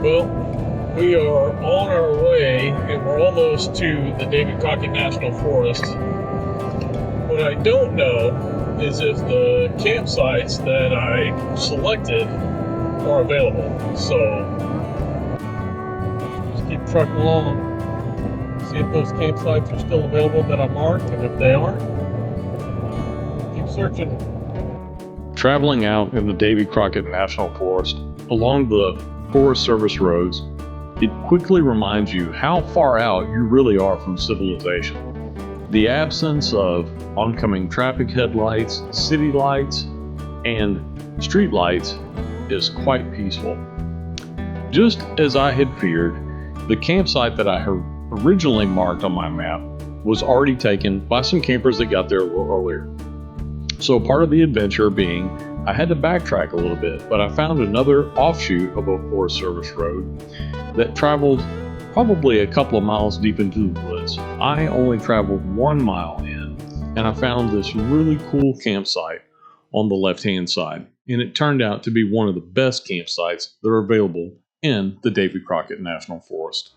Well, we are on our way and we're almost to the Davy Crockett National Forest. What I don't know is if the campsites that I selected are available. So just keep trucking along, see if those campsites are still available that I marked, and if they aren't, keep searching. Traveling out in the Davy Crockett National Forest along the Forest Service roads, it quickly reminds you how far out you really are from civilization. The absence of oncoming traffic headlights, city lights, and street lights is quite peaceful. Just as I had feared, the campsite that I had originally marked on my map was already taken by some campers that got there a little earlier. So part of the adventure being, I had to backtrack a little bit, but I found another offshoot of a Forest Service road that traveled probably a couple of miles deep into the woods. I only traveled 1 mile in, and I found this really cool campsite on the left-hand side, and it turned out to be one of the best campsites that are available in the Davy Crockett National Forest.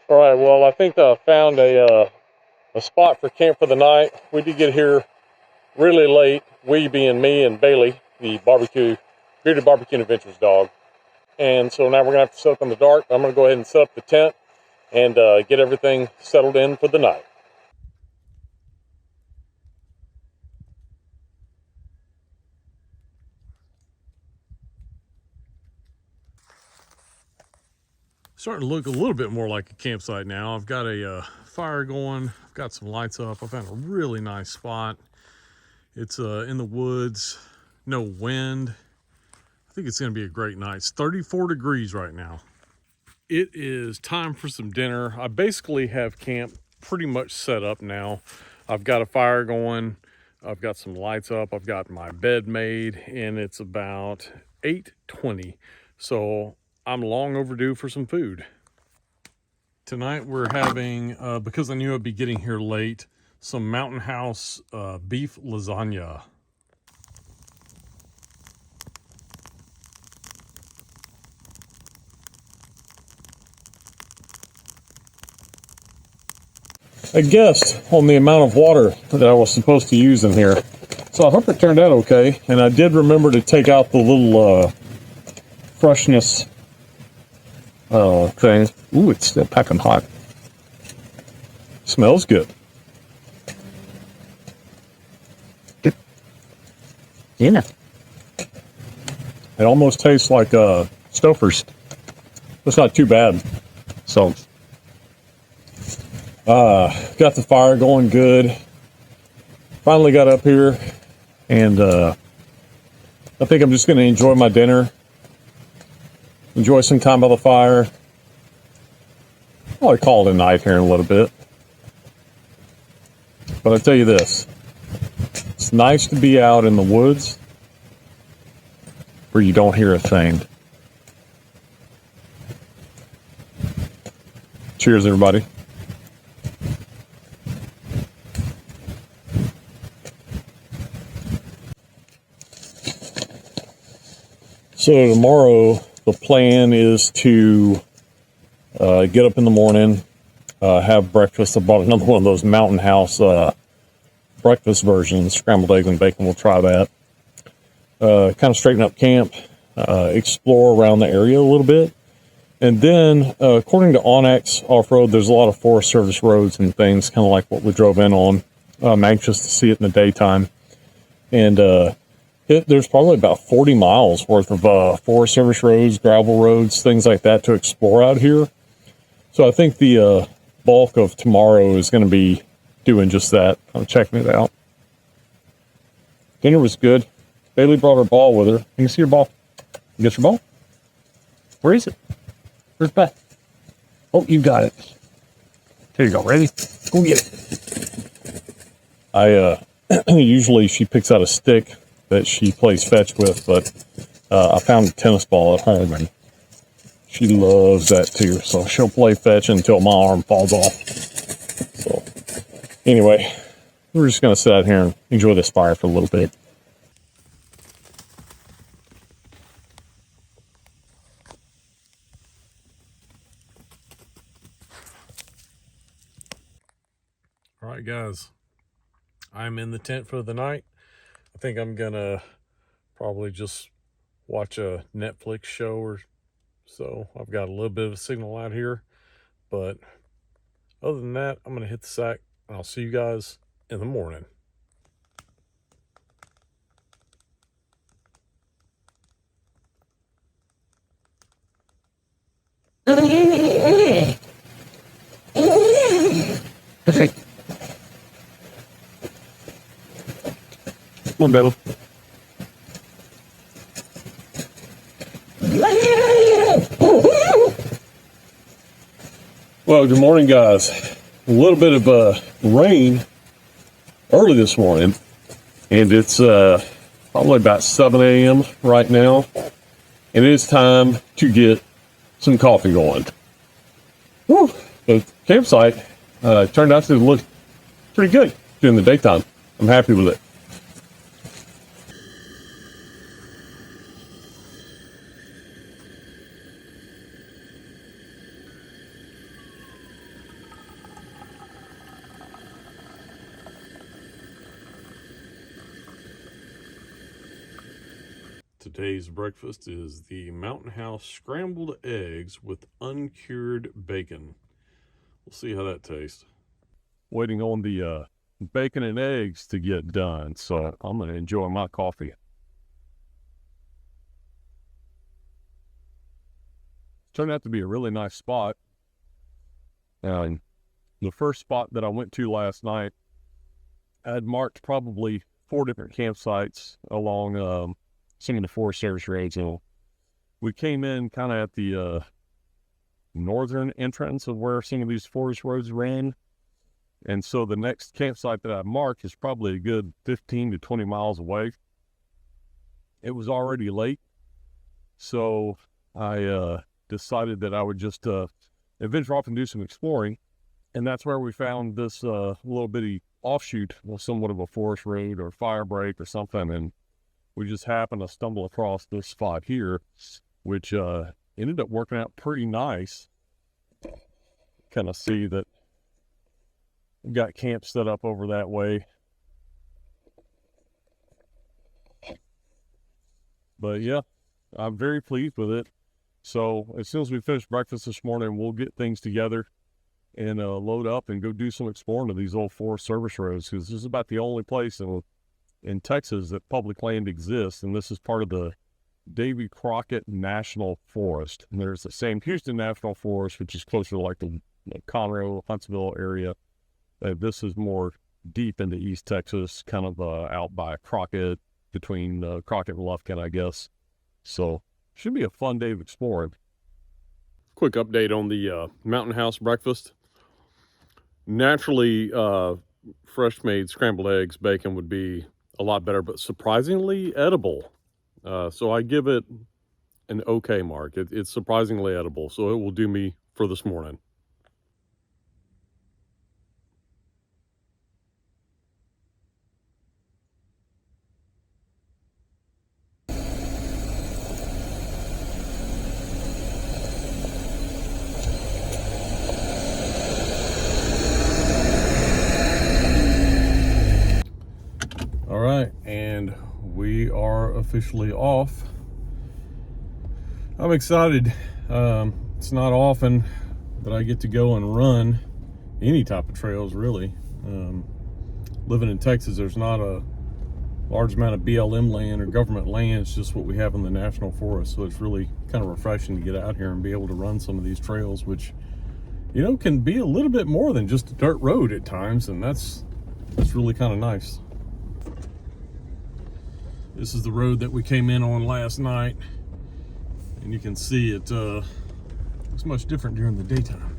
All right, well, I think I found a spot for camp for the night. We did get here really late, we being me and Bailey, the bearded barbecue adventures dog. And so now we're gonna have to set up in the dark. I'm gonna go ahead and set up the tent and get everything settled in for the night. Starting to look a little bit more like a campsite now. I've got a fire going, I've got some lights up. I found a really nice spot. It's in the woods, no wind. I think it's gonna be a great night. It's 34 degrees right now. It is time for some dinner. I basically have camp pretty much set up now. I've got a fire going, I've got some lights up, I've got my bed made, and it's about 8:20. So I'm long overdue for some food. Tonight we're having, because I knew I'd be getting here late, some Mountain House beef lasagna. I guessed on the amount of water that I was supposed to use in here. So I hope it turned out okay. And I did remember to take out the little freshness thing. Ooh, it's still packing hot. Smells good. Yeah. It almost tastes like Stouffer's. It's not too bad. So, got the fire going good. Finally got up here, and I think I'm just going to enjoy my dinner. Enjoy some time by the fire. I'll call it a night here in a little bit. But I tell you this, it's nice to be out in the woods where you don't hear a thing. Cheers, everybody. So tomorrow, the plan is to get up in the morning, have breakfast. I bought another one of those Mountain House breakfast versions, scrambled eggs and bacon. We'll try that. Kind of straighten up camp, explore around the area a little bit. And then, according to Onyx Off-Road, there's a lot of Forest Service roads and things, kind of like what we drove in on. I'm anxious to see it in the daytime. And there's probably about 40 miles worth of Forest Service roads, gravel roads, things like that to explore out here. So I think the bulk of tomorrow is going to be doing just that. I'm checking it out. Dinner was good. Bailey brought her ball with her. You can see your ball. You get your ball? Where is it? Where's Beth? Oh, you got it. Here you go. Ready? Go get it. Usually she picks out a stick that she plays fetch with, but I found a tennis ball at home and she loves that too. So she'll play fetch until my arm falls off. So anyway, we're just going to sit out here and enjoy this fire for a little bit. All right, guys, I'm in the tent for the night. I think I'm gonna probably just watch a Netflix show or so. I've got a little bit of a signal out here, but other than that, I'm gonna hit the sack and I'll see you guys in the morning. Perfect. Come on, Bella. Well, good morning, guys. A little bit of rain early this morning, and it's probably about 7 a.m. right now, and it is time to get some coffee going. Woo! The campsite turned out to look pretty good during the daytime. I'm happy with it. Today's breakfast is the Mountain House scrambled eggs with uncured bacon. We'll see how that tastes. Waiting on the bacon and eggs to get done, so I'm going to enjoy my coffee. Turned out to be a really nice spot. And the first spot that I went to last night, I had marked probably 4 different campsites along some of the Forest Service roads. And we came in kind of at the northern entrance of where some of these forest roads ran. And so the next campsite that I marked is probably a good 15 to 20 miles away. It was already late, so I decided that I would just venture off and do some exploring. And that's where we found this little bitty offshoot, somewhat of a forest road or fire break or something. And we just happened to stumble across this spot here, which ended up working out pretty nice. Kind of see that we've got camp set up over that way. But yeah, I'm very pleased with it. So as soon as we finish breakfast this morning, we'll get things together and load up and go do some exploring of these old Forest Service roads, because this is about the only place in Texas that public land exists, and this is part of the Davy Crockett National Forest. And there's the Sam Houston National Forest, which is closer to like the Conroe, Huntsville area. This is more deep into East Texas, kind of out by Crockett, between Crockett and Lufkin, I guess. So should be a fun day of exploring. Quick update on the Mountain House breakfast. Naturally, fresh made scrambled eggs, bacon would be a lot better, but surprisingly edible. So I give it an okay mark. It's surprisingly edible, so it will do me for this morning. All right, and we are officially off. I'm excited. It's not often that I get to go and run any type of trails, really. Living in Texas, there's not a large amount of BLM land or government land. It's just what we have in the national forest. So it's really kind of refreshing to get out here and be able to run some of these trails, which, you know, can be a little bit more than just a dirt road at times. And that's really kind of nice. This is the road that we came in on last night, and you can see it looks much different during the daytime.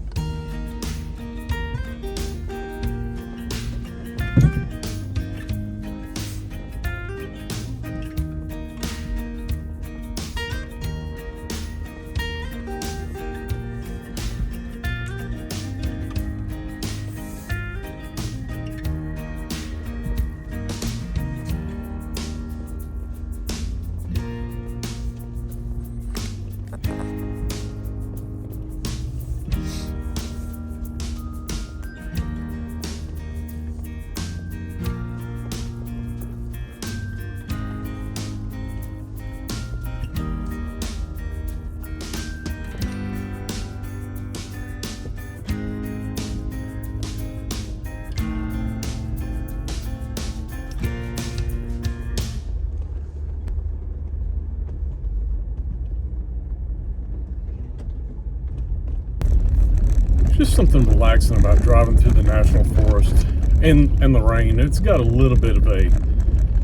Just something relaxing about driving through the national forest in the rain. It's got a little bit of a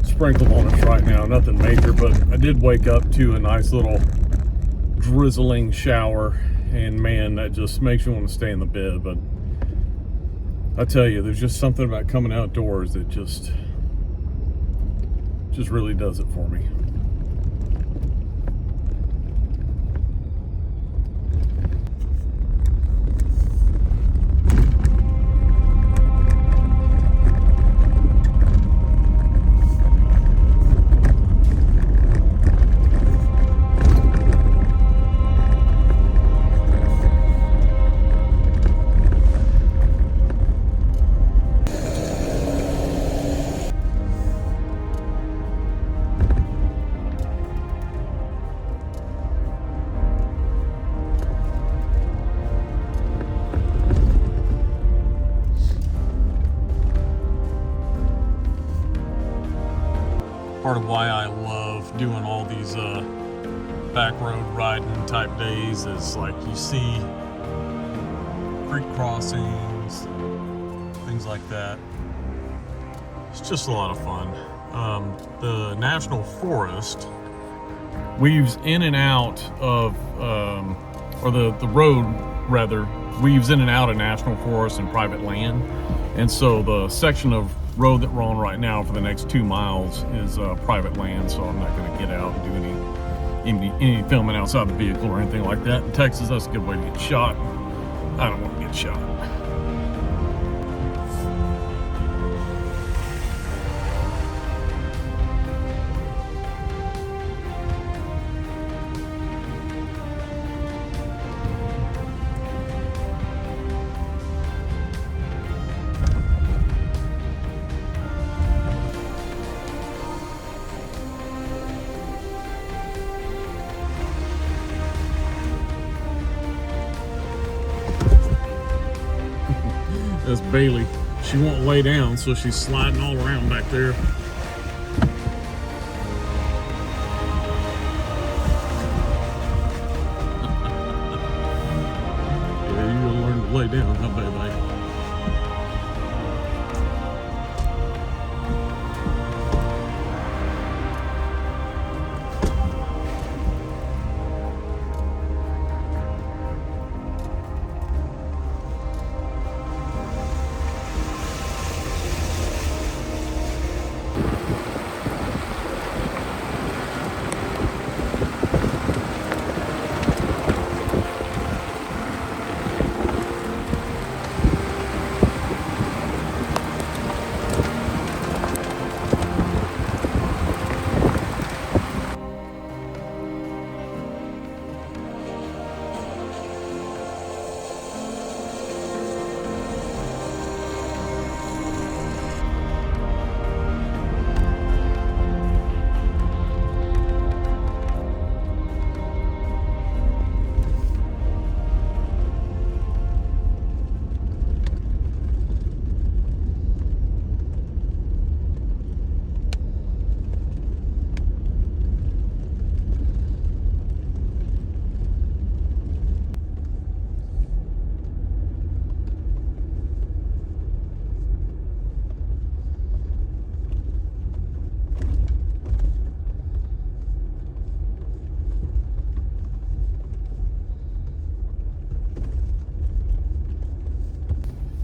sprinkle on us right now, nothing major, but I did wake up to a nice little drizzling shower, and man, that just makes you want to stay in the bed. But I tell you, there's just something about coming outdoors that just really does it for me. Part of why I love doing all these back road riding type days is like you see creek crossings, things like that. It's just a lot of fun. The national forest weaves in and out of, or the road rather, weaves in and out of national forest and private land. And so the section of road that we're on right now for the next 2 miles is private land, so I'm not going to get out and do any filming outside the vehicle or anything like that. In Texas, that's a good way to get shot. I don't want to get shot. That's Bailey. She won't lay down, so she's sliding all around back there. Yeah, you're gonna learn to lay down, huh, Bailey?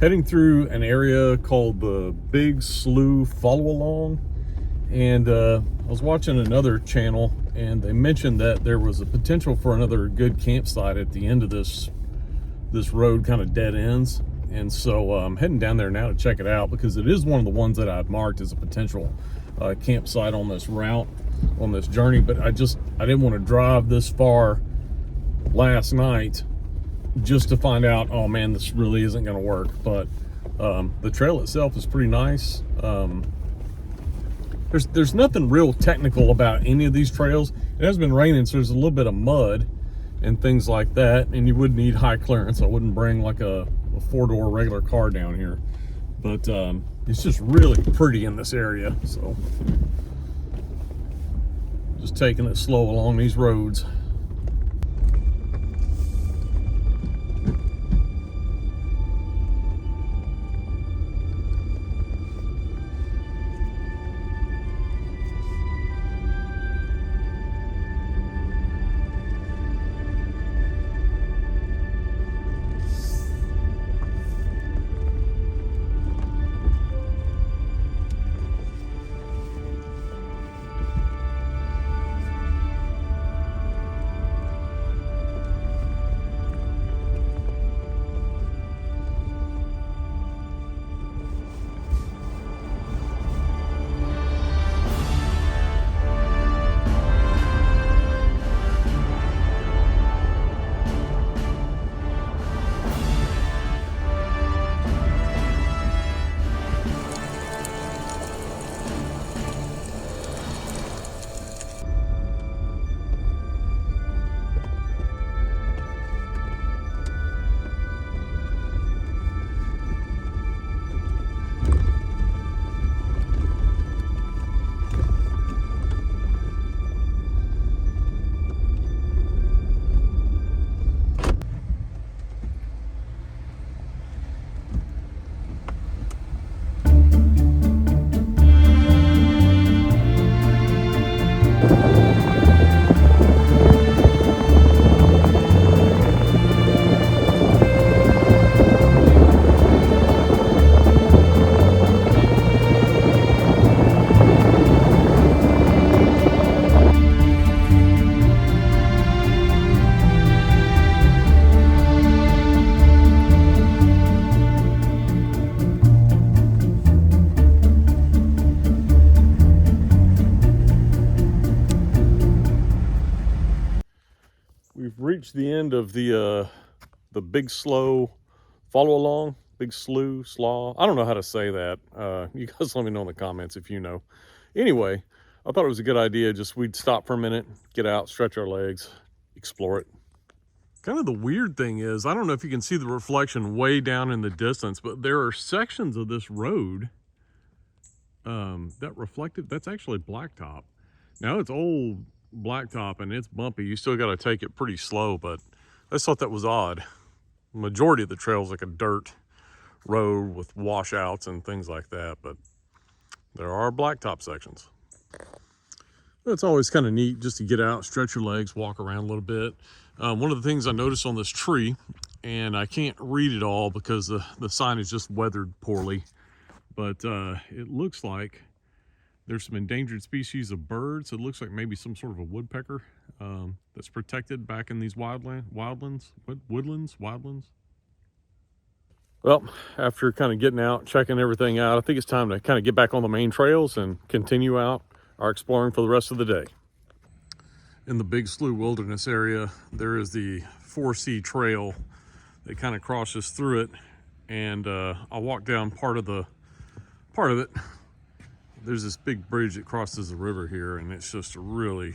heading through an area called the Big Slough Follow Along, and I was watching another channel, and they mentioned that there was a potential for another good campsite at the end of this road, kind of dead ends. And so I'm heading down there now to check it out, because it is one of the ones that I've marked as a potential campsite on this route, on this journey. But I didn't want to drive this far last night just to find out, oh man, this really isn't going to work. But the trail itself is pretty nice. There's nothing real technical about any of these trails. It has been raining, so there's a little bit of mud and things like that, and you would need high clearance. I wouldn't bring like a four-door regular car down here, but it's just really pretty in this area. So just taking it slow along these roads. We've reached the end of the Big Slough Follow Along, Big Slough. I don't know how to say that. You guys let me know in the comments if you know. Anyway, I thought it was a good idea. Just we'd stop for a minute, get out, stretch our legs, explore it. Kind of the weird thing is, I don't know if you can see the reflection way down in the distance, but there are sections of this road that reflective, that's actually blacktop. Now it's old blacktop and it's bumpy. You still got to take it pretty slow, but I just thought that was odd. The majority of the trail is like a dirt road with washouts and things like that, but there are blacktop sections. It's always kind of neat just to get out, stretch your legs, walk around a little bit. One of the things I noticed on this tree, and I can't read it all because the sign is just weathered poorly, but it looks like there's some endangered species of birds. It looks like maybe some sort of a woodpecker that's protected back in these wildlands. Well, after kind of getting out, checking everything out, I think it's time to kind of get back on the main trails and continue out our exploring for the rest of the day. In the Big Slough Wilderness area, there is the 4C trail that kind of crosses through it, and I walked down part of it. There's this big bridge that crosses the river here, and it's just really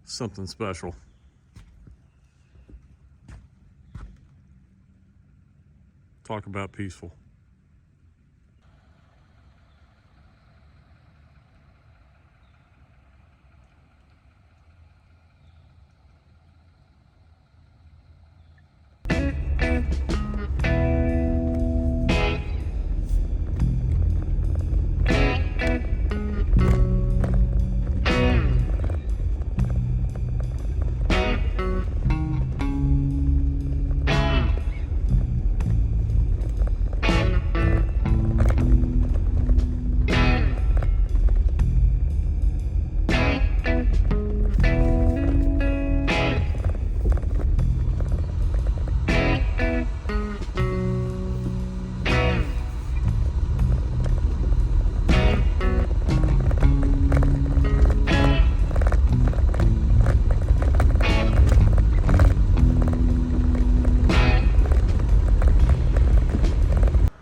something special. Talk about peaceful.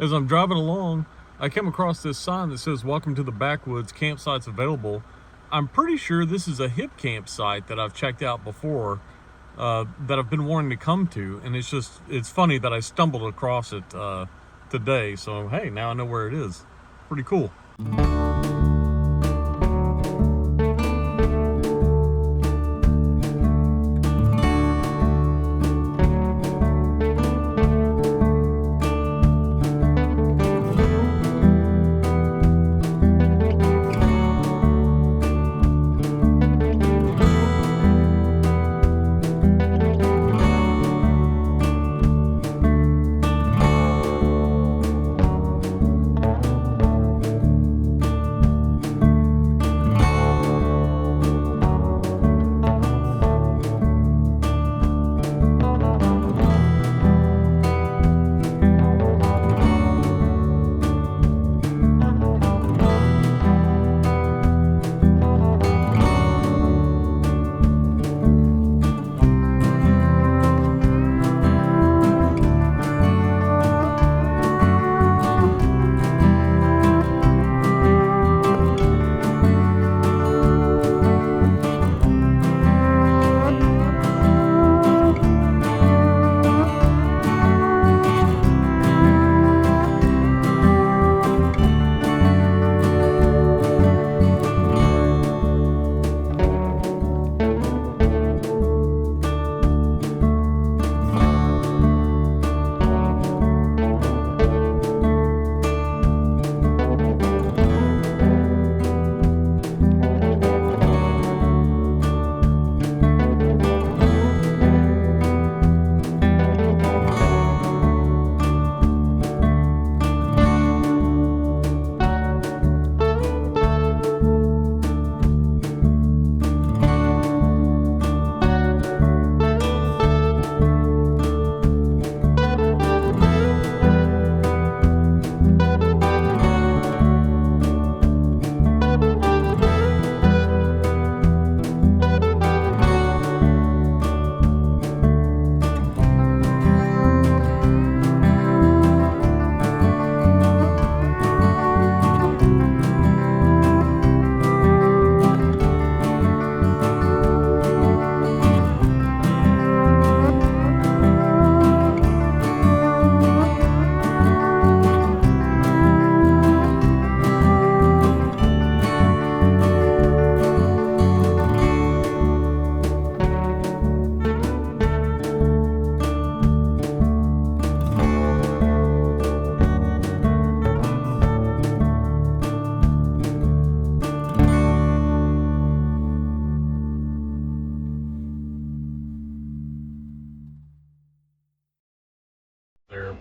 as I'm driving along, I came across this sign that says, "Welcome to the Backwoods, campsites available." I'm pretty sure this is a HipCamp site that I've checked out before, that I've been wanting to come to, and it's funny that I stumbled across it today. So hey, now I know where it is. Pretty cool.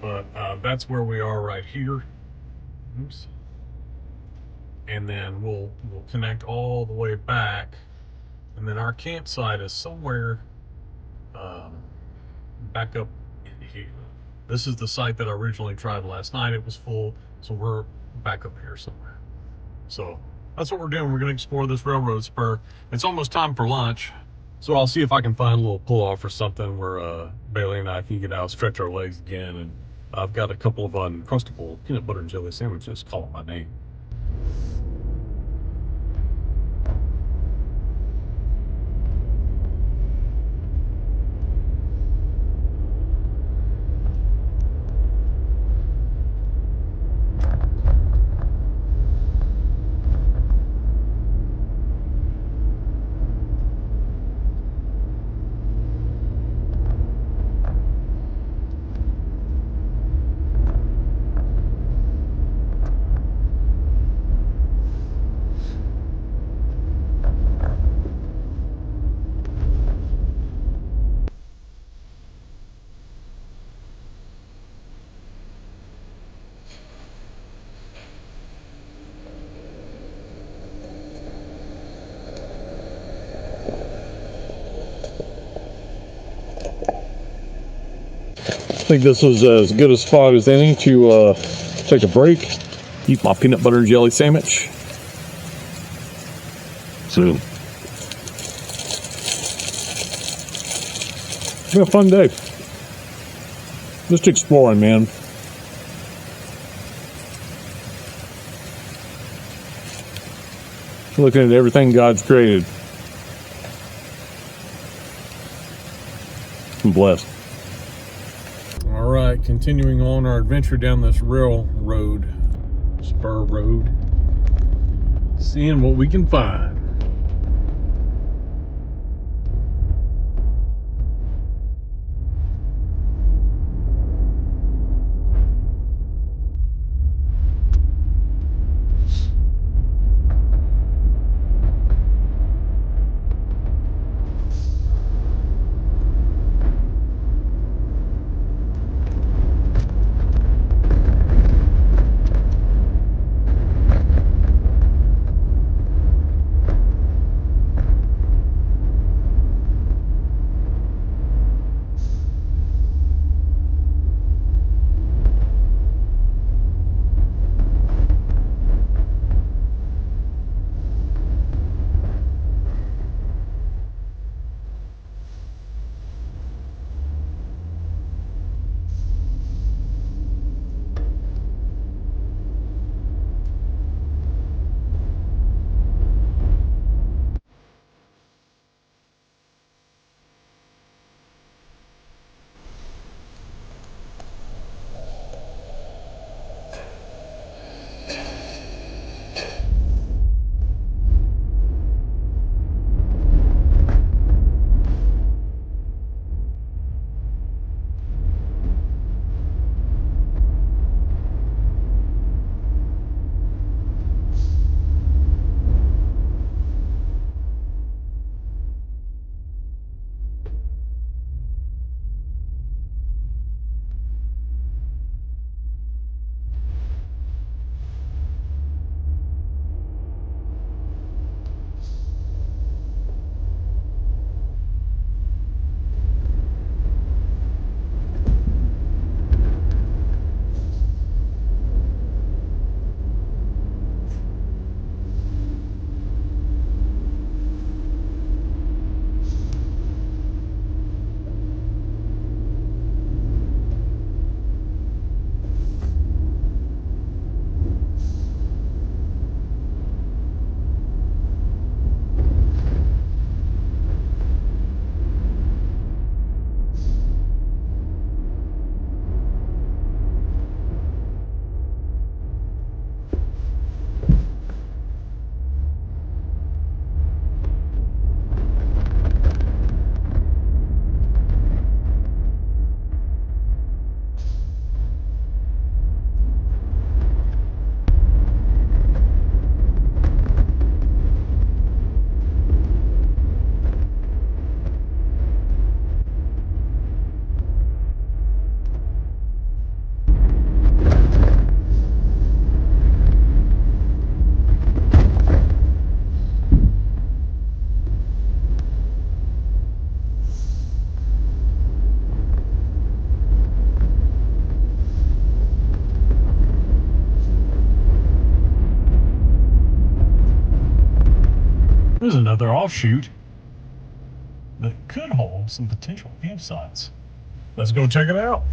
But that's where we are right here. Oops. And then we'll connect all the way back, and then our campsite is somewhere back up in here. This is the site that I originally tried last night. It was full, so we're back up here somewhere. So that's what we're doing. We're going to explore this railroad spur. It's almost time for lunch, so I'll see if I can find a little pull off or something where Bailey and I can get out, stretch our legs again. And I've got a couple of Uncrustable peanut butter and jelly sandwiches calling my name. I think this was as good a spot as any to take a break, eat my peanut butter and jelly sandwich. So, it's been a fun day. Just exploring, man. looking at everything God's created. I'm blessed. All right, continuing on our adventure down this Railroad Spur road, seeing what we can find. There's another offshoot that could hold some potential campsites. Let's go check it out.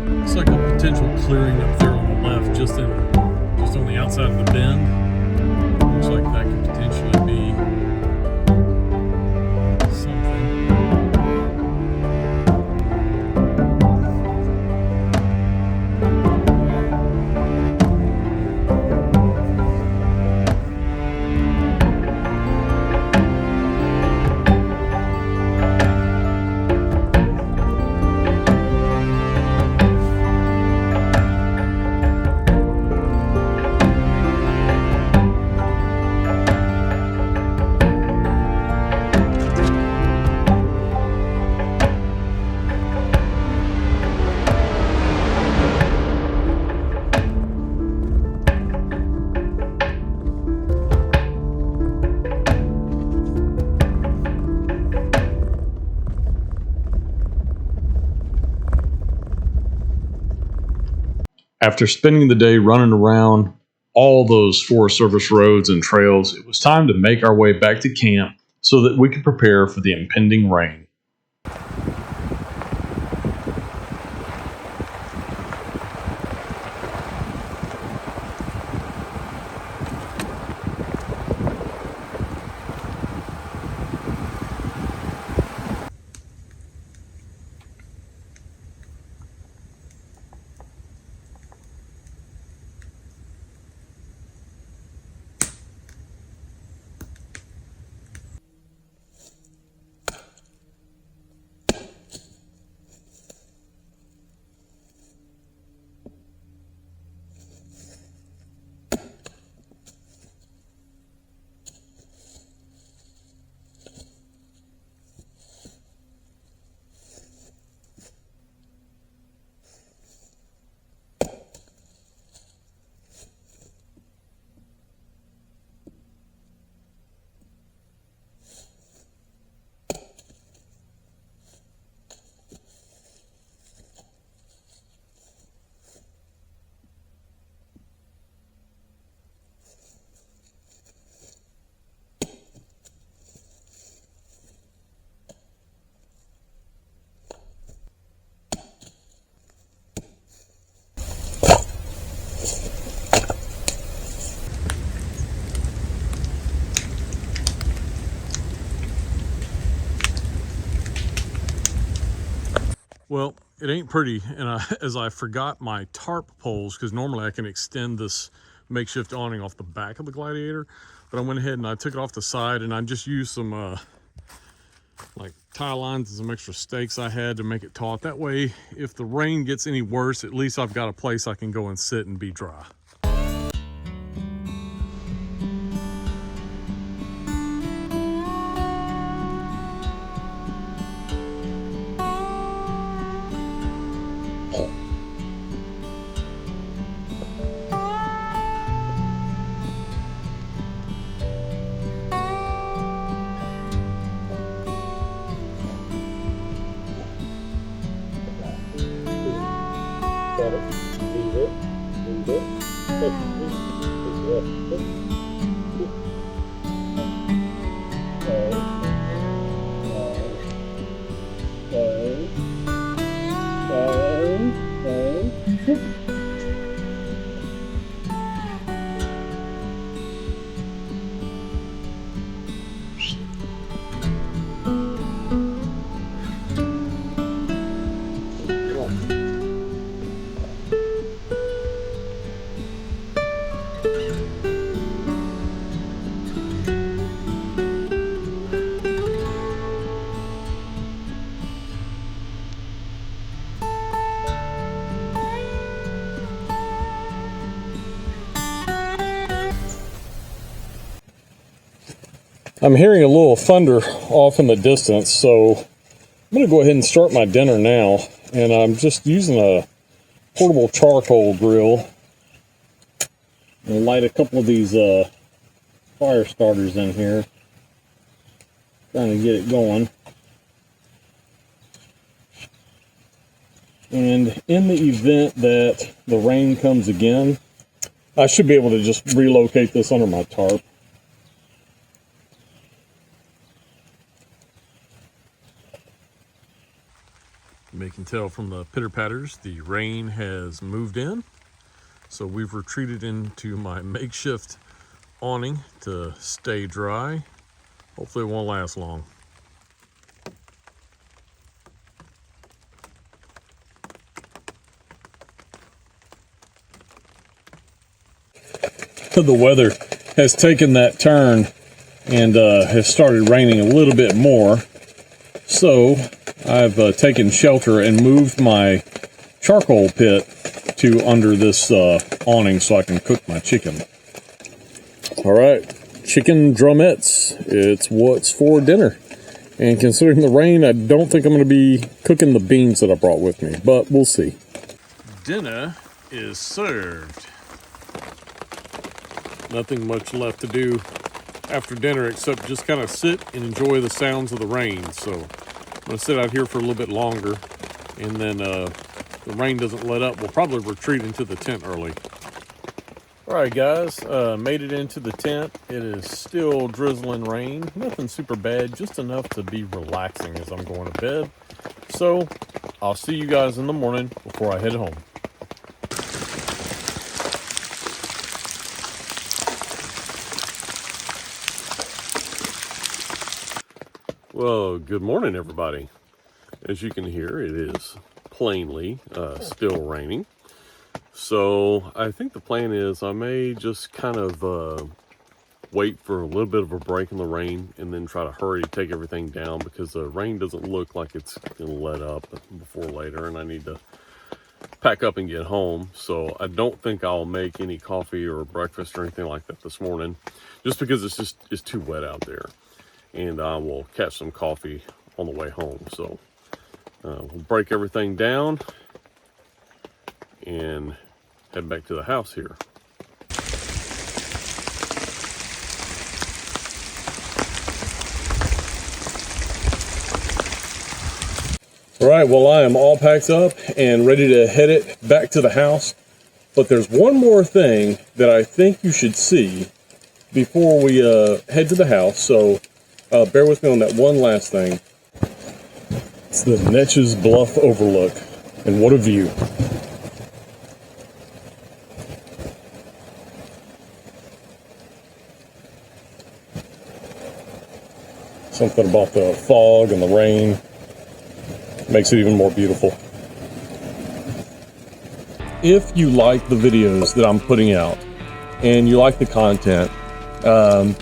Looks like a potential clearing up there on the left, just on the outside of the bend. Looks like that could potentially be something. After spending the day running around all those Forest Service roads and trails, it was time to make our way back to camp so that we could prepare for the impending rain. Well, it ain't pretty, and as I forgot my tarp poles, because normally I can extend this makeshift awning off the back of the Gladiator, but I went ahead and I took it off the side, and I just used some like tie lines and some extra stakes I had to make it taut. That way, if the rain gets any worse, at least I've got a place I can go and sit and be dry. I'm hearing a little thunder off in the distance, so I'm going to go ahead and start my dinner now. And I'm just using a portable charcoal grill and light a couple of these fire starters in here, trying to get it going. And in the event that the rain comes again, I should be able to just relocate this under my tarp. You can tell from the pitter patters, the rain has moved in. So we've retreated into my makeshift awning to stay dry. Hopefully it won't last long. The weather has taken that turn and has started raining a little bit more. So I've taken shelter and moved my charcoal pit to under this awning so I can cook my chicken. All right, chicken drumettes. It's what's for dinner. And considering the rain, I don't think I'm going to be cooking the beans that I brought with me, but we'll see. Dinner is served. Nothing much left to do after dinner except just kind of sit and enjoy the sounds of the rain. So I'm going to sit out here for a little bit longer and then the rain doesn't let up, we'll probably retreat into the tent early. All right, guys, made it into the tent. It is still drizzling rain. Nothing super bad, just enough to be relaxing as I'm going to bed. So I'll see you guys in the morning before I head home. Well, good morning, everybody. As you can hear, it is plainly still raining. So I think the plan is I may just kind of wait for a little bit of a break in the rain and then try to hurry to take everything down, because the rain doesn't look like it's going to let up before later, and I need to pack up and get home. So I don't think I'll make any coffee or breakfast or anything like that this morning, just because it's too wet out there. And I will catch some coffee on the way home. So we'll break everything down and head back to the house here. All right, well, I am all packed up and ready to head it back to the house. But there's one more thing that I think you should see before we head to the house. So bear with me on that one last thing. It's the Netches Bluff Overlook, and what a view. Something about the fog and the rain makes it even more beautiful. If you like the videos that I'm putting out and you like the content,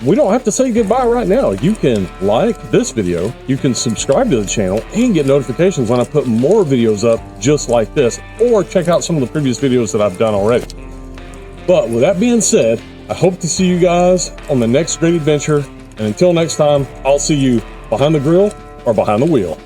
we don't have to say goodbye right now. You can like this video, you can subscribe to the channel, and get notifications when I put more videos up just like this, or check out some of the previous videos that I've done already. But with that being said, I hope to see you guys on the next great adventure. And until next time, I'll see you behind the grill or behind the wheel.